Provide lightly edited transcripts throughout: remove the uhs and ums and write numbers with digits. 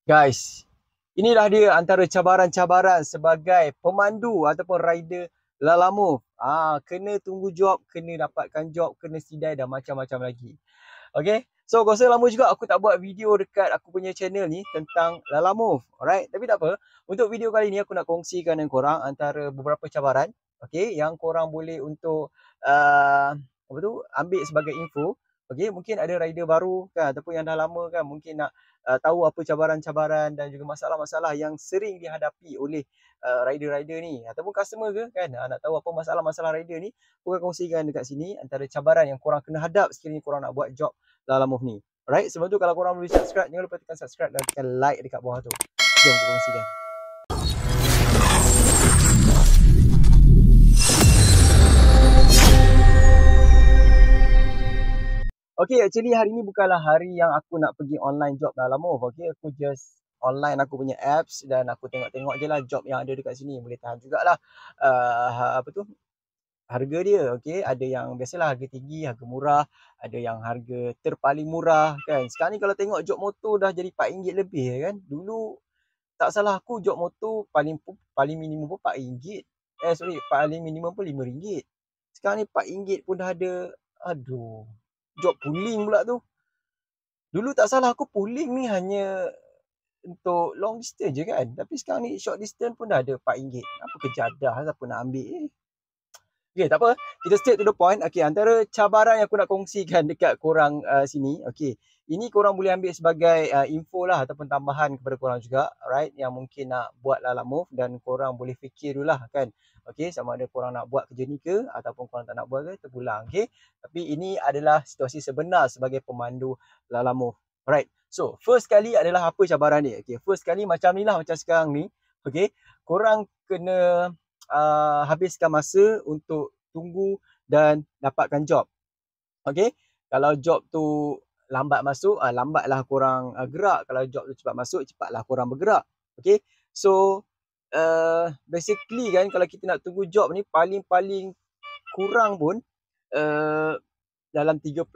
Guys, inilah dia antara cabaran-cabaran sebagai pemandu ataupun rider Lalamove. Kena tunggu job, kena dapatkan job, kena sidai dan macam-macam lagi. Okay, so aku rasa lama juga aku tak buat video dekat aku punya channel ni tentang Lalamove. Alright, tapi tak apa. Untuk video kali ni aku nak kongsikan dengan korang antara beberapa cabaran, okay, yang korang boleh untuk ambil sebagai info. Okay, mungkin ada rider baru kan ataupun yang dah lama kan mungkin nak tahu apa cabaran-cabaran dan juga masalah-masalah yang sering dihadapi oleh rider-rider ni ataupun customer ke kan, nak tahu apa masalah-masalah rider ni, aku akan kongsikan dekat sini antara cabaran yang korang kena hadap sekiranya korang nak buat job Lalamove ni. Alright, sebelum tu kalau korang boleh subscribe, jangan lupa tekan subscribe dan tekan like dekat bawah tu. Jom kita kongsikan. Okay, actually hari ni bukanlah hari yang aku nak pergi online job Lalamove. Okay, aku just online aku punya apps dan aku tengok-tengok je lah job yang ada dekat sini. Boleh tahan jugalah harga dia. Okay, ada yang biasalah harga tinggi, harga murah, ada yang harga terpaling murah kan. Sekarang ni kalau tengok job motor dah jadi RM4 lebih kan. Dulu tak salah aku job motor paling minimum pun RM4. Paling minimum pun RM5. Sekarang ni RM4 pun dah ada. Aduh, job pulling pula tu. Dulu tak salah aku pulling ni hanya untuk long distance je kan. Tapi sekarang ni short distance pun dah ada RM4. Apa kejadah, siapa nak ambil Okay, tak apa. Kita straight to the point. Okay, antara cabaran yang aku nak kongsikan dekat korang sini. Okay, ini korang boleh ambil sebagai info lah ataupun tambahan kepada korang juga. Alright, yang mungkin nak buat Lalamove dan korang boleh fikir dulu lah kan. Okay, sama ada korang nak buat kerja ni ke ataupun korang tak nak buat ke, terpulang. Okay, tapi ini adalah situasi sebenar sebagai pemandu Lalamove. Alright, so first kali adalah apa cabaran dia. Okay, first kali macam ni lah, macam sekarang ni. Okay, korang kena habiskan masa untuk tunggu dan dapatkan job. Okay, kalau job tu lambat masuk, lambatlah korang gerak. Kalau job tu cepat masuk, cepatlah korang bergerak. Okay, so basically kan, kalau kita nak tunggu job ni paling-paling kurang pun dalam 30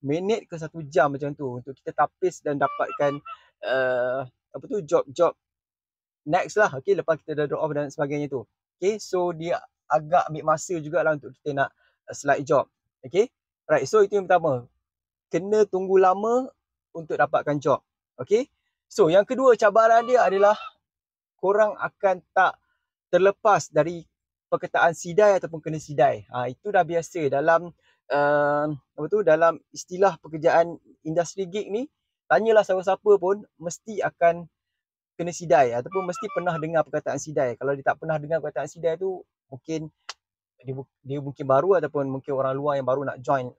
minit ke 1 jam macam tu untuk kita tapis dan dapatkan job-job next lah. Okay, lepas kita dah drop off dan sebagainya tu. Okay, so dia agak ambil masa jugalah untuk kita nak select job. Okay, right, so itu yang pertama. Kena tunggu lama untuk dapatkan job. Okay, so yang kedua cabaran dia adalah korang akan tak terlepas dari perkataan sidai ataupun kena sidai. Itu dah biasa dalam dalam istilah pekerjaan industri gig ni. Tanyalah siapa-siapa pun mesti akan kena sidai ataupun mesti pernah dengar perkataan sidai. Kalau dia tak pernah dengar perkataan sidai tu, mungkin dia mungkin baru ataupun mungkin orang luar yang baru nak join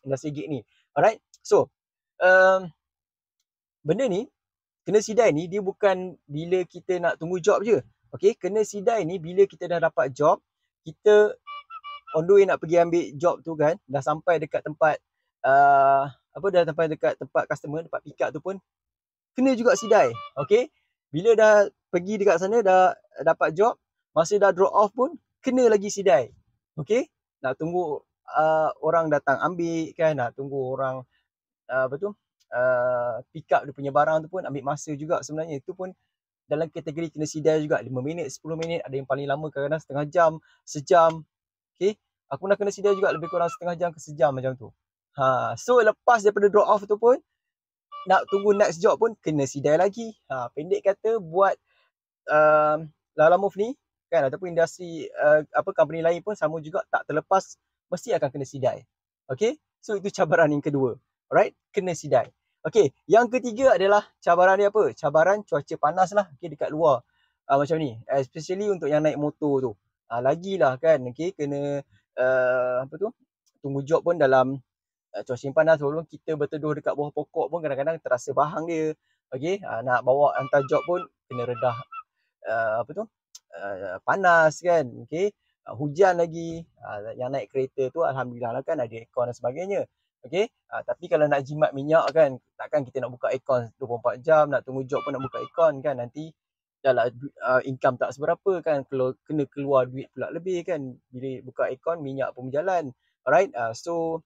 industri gig ni. Alright, so benda ni, kena sidai ni dia bukan bila kita nak tunggu job je. Okay, kena sidai ni bila kita dah dapat job, kita on the way nak pergi ambil job tu kan, dah sampai dekat tempat dah sampai dekat tempat customer, tempat pick up tu pun kena juga sidai. Okay, bila dah pergi dekat sana, dah dapat job, masa dah drop off pun kena lagi sidai. Okay, nak tunggu orang datang ambil kan, nak tunggu orang pick up dia punya barang tu pun ambil masa juga sebenarnya. Itu pun dalam kategori kena sidai juga. 5 minit, 10 minit, ada yang paling lama kadang-kadang setengah jam, sejam. Okay, aku nak kena sidai juga lebih kurang setengah jam ke sejam macam tu. So lepas daripada drop off tu pun, nak tunggu next job pun kena sidai lagi. Pendek kata, buat Lalamove ni kan ataupun industri company lain pun sama juga, tak terlepas mesti akan kena sidai. Okay, so itu cabaran yang kedua. Alright, kena sidai. Okay, yang ketiga adalah cabaran dia apa? Cabaran cuaca panas lah. Okay, dekat luar macam ni, especially untuk yang naik motor tu. Lagilah kan, okay, kena tunggu job pun dalam cuaca yang panas. Walaupun kita berteduh dekat bawah pokok pun kadang-kadang terasa bahang dia. Okay, nak bawa hantar job pun kena redah panas kan. Okay, hujan lagi. Yang naik kereta tu alhamdulillah lah kan ada aircon dan sebagainya. Okay, tapi kalau nak jimat minyak kan, takkan kita nak buka aircon 24 jam, nak tunggu job pun nak buka aircon kan, nanti dah lah income tak seberapa kan, kena keluar duit pula lebih kan bila buka aircon, minyak pun berjalan. Alright, so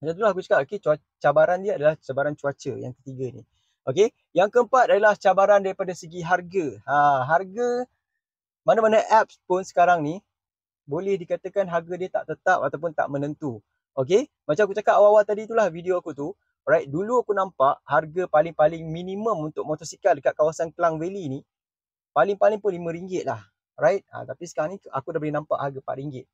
macam itulah aku cakap. Okay, cabaran dia adalah cabaran cuaca yang ketiga ni. Okey, yang keempat adalah cabaran daripada segi harga. Harga mana-mana apps pun sekarang ni boleh dikatakan harga dia tak tetap ataupun tak menentu. Okey, macam aku cakap awal-awal tadi itulah video aku tu. Alright, dulu aku nampak harga paling-paling minimum untuk motosikal dekat kawasan Klang Valley ni paling-paling pun RM5 lah. Right? Tapi sekarang ni aku dah boleh nampak harga RM4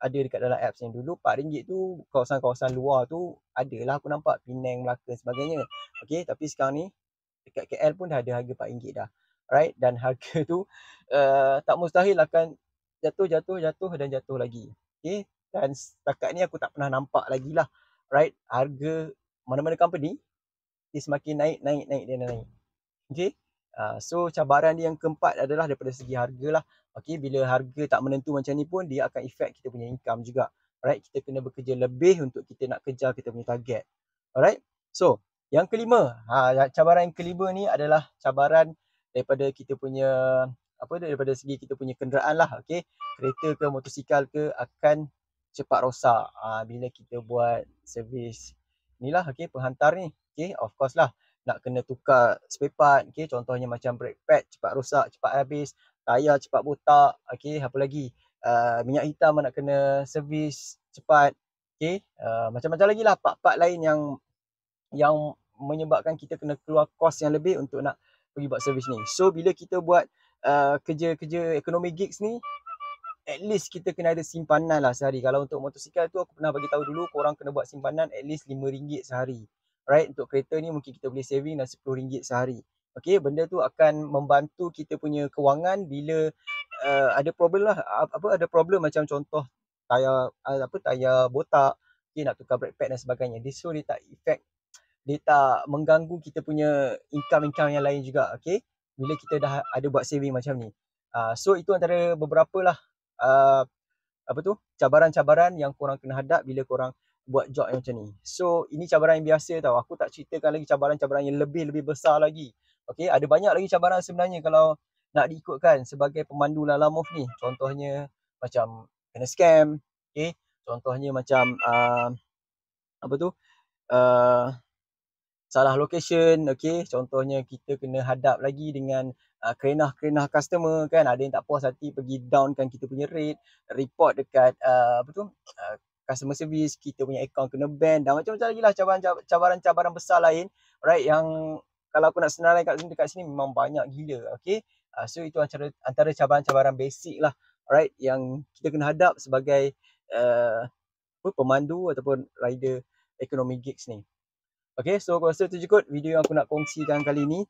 ada dekat dalam apps ni. Dulu RM4 tu kawasan-kawasan luar tu adalah aku nampak Penang, Melaka sebagainya. Okey, tapi sekarang ni dekat KL pun dah ada harga RM4 dah. Right? Dan harga tu tak mustahil akan jatuh dan jatuh lagi. Okey, dan setakat ni aku tak pernah nampak lagi lah. Right? Harga mana-mana company dia semakin naik dia naik. Okey. So cabaran dia yang keempat adalah daripada segi harga lah. Okey, bila harga tak menentu macam ni pun dia akan effect kita punya income juga. Alright, kita kena bekerja lebih untuk kita nak kejar kita punya target. Alright. So, yang kelima, cabaran yang kelima ni adalah cabaran daripada kita punya daripada segi kita punya kenderaan lah. Okey, kereta ke motosikal ke akan cepat rosak bila kita buat servis inilah. Okey, penghantar ni. Okey, of course lah nak kena tukar spare part. Okay, contohnya macam brake pad cepat rosak, cepat habis, tayar cepat botak. Okay, apa lagi, minyak hitam nak kena servis cepat. Okay, macam-macam lagi lah part-part lain yang menyebabkan kita kena keluar kos yang lebih untuk nak pergi buat servis ni. So bila kita buat kerja-kerja ekonomi gigs ni, at least kita kena ada simpanan lah sehari. Kalau untuk motosikal tu aku pernah bagi tahu dulu, korang kena buat simpanan at least RM5 sehari. Right, untuk kereta ni mungkin kita boleh saving dah RM10 sehari. Okey, benda tu akan membantu kita punya kewangan bila ada problem lah, ada problem macam contoh tayar botak, okey, nak tukar brake pad dan sebagainya. So dia tak effect, dia tak mengganggu kita punya income yang lain juga. Okey, bila kita dah ada buat saving macam ni. So itu antara beberapa lah cabaran-cabaran yang korang kena hadap bila korang buat job yang macam ni. So ini cabaran yang biasa tau. Aku tak ceritakan lagi cabaran-cabaran yang lebih besar lagi. Okey, ada banyak lagi cabaran sebenarnya kalau nak diikutkan sebagai pemandu Lala Move ni. Contohnya macam kena scam, okey. Contohnya macam salah location, okey. Contohnya kita kena hadap lagi dengan kerenah-kerenah customer kan. Ada yang tak puas hati pergi downkan kita punya rate, report dekat customer service, kita punya account kena ban dan macam-macam lagi lah cabaran-cabaran besar lain, right, yang kalau aku nak senarai dekat sini memang banyak gila. Okey, so itu antara cabaran-cabaran basic lah, right, yang kita kena hadap sebagai pemandu ataupun rider ekonomi gigs ni. Okey, so aku rasa tu je kot video yang aku nak kongsikan kali ni.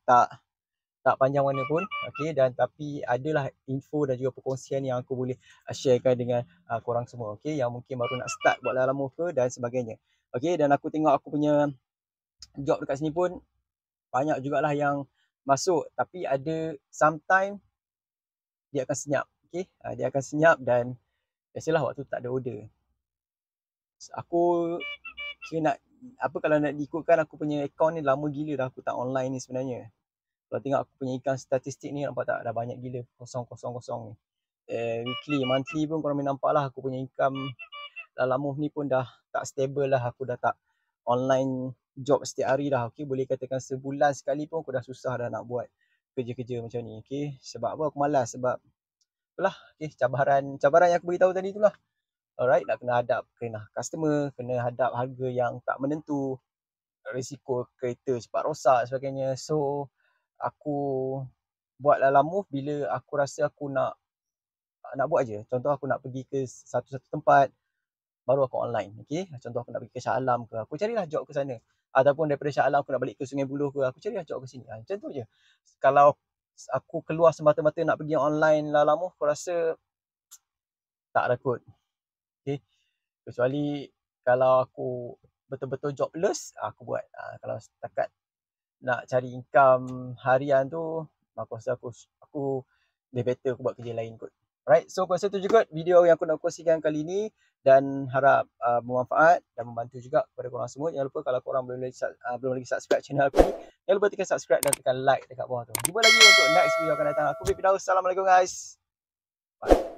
Tak panjang mana pun, okey, dan tapi adalah info dan juga perkongsian yang aku boleh sharekan dengan korang semua, okey, yang mungkin baru nak start buat Lala Move ke dan sebagainya. Okey, dan aku tengok aku punya job dekat sini pun banyak jugalah yang masuk, tapi ada sometimes dia akan senyap, okey, dia akan senyap dan biasalah waktu tak ada order. Aku kira kalau nak diikutkan aku punya account ni lama gila dah aku tak online ni sebenarnya. Kalau tengok aku punya income statistik ni, nampak tak dah banyak gila kosong ni. Weekly, monthly pun korang boleh nampak lah aku punya income Lala Move ni pun dah tak stable lah. Aku dah tak online job setiap hari dah. Okay, boleh katakan sebulan sekali pun aku dah susah dah nak buat kerja-kerja macam ni. Okay, sebab apa? Aku malas. Sebab itulah, okay, cabaran yang aku beritahu tadi itulah. Alright, nak kena hadap kena customer, kena hadap harga yang tak menentu, risiko kereta cepat rosak sebagainya. So aku buat Lala Move bila aku rasa aku nak buat je. Contoh aku nak pergi ke satu tempat, baru aku online. Okay, contoh aku nak pergi ke Shah Alam ke, aku carilah job ke sana. Ataupun daripada Shah Alam aku nak balik ke Sungai Buloh ke, aku carilah job ke sini. Macam tu je. Kalau aku keluar semata-mata nak pergi online Lala Move, aku rasa tak ada kot. Okay, kecuali kalau aku betul-betul jobless, aku buat. Kalau setakat nak cari income harian tu, aku rasa aku lebih better aku buat kerja lain kot. Alright, so aku rasa tu juga video yang aku nak kongsikan kali ni dan harap bermanfaat dan membantu juga kepada korang semua. Jangan lupa kalau korang belum lagi subscribe channel aku ni, jangan lupa tekan subscribe dan tekan like dekat bawah tu. Jumpa lagi untuk next video akan datang. Aku Firdaus. Assalamualaikum guys. Bye.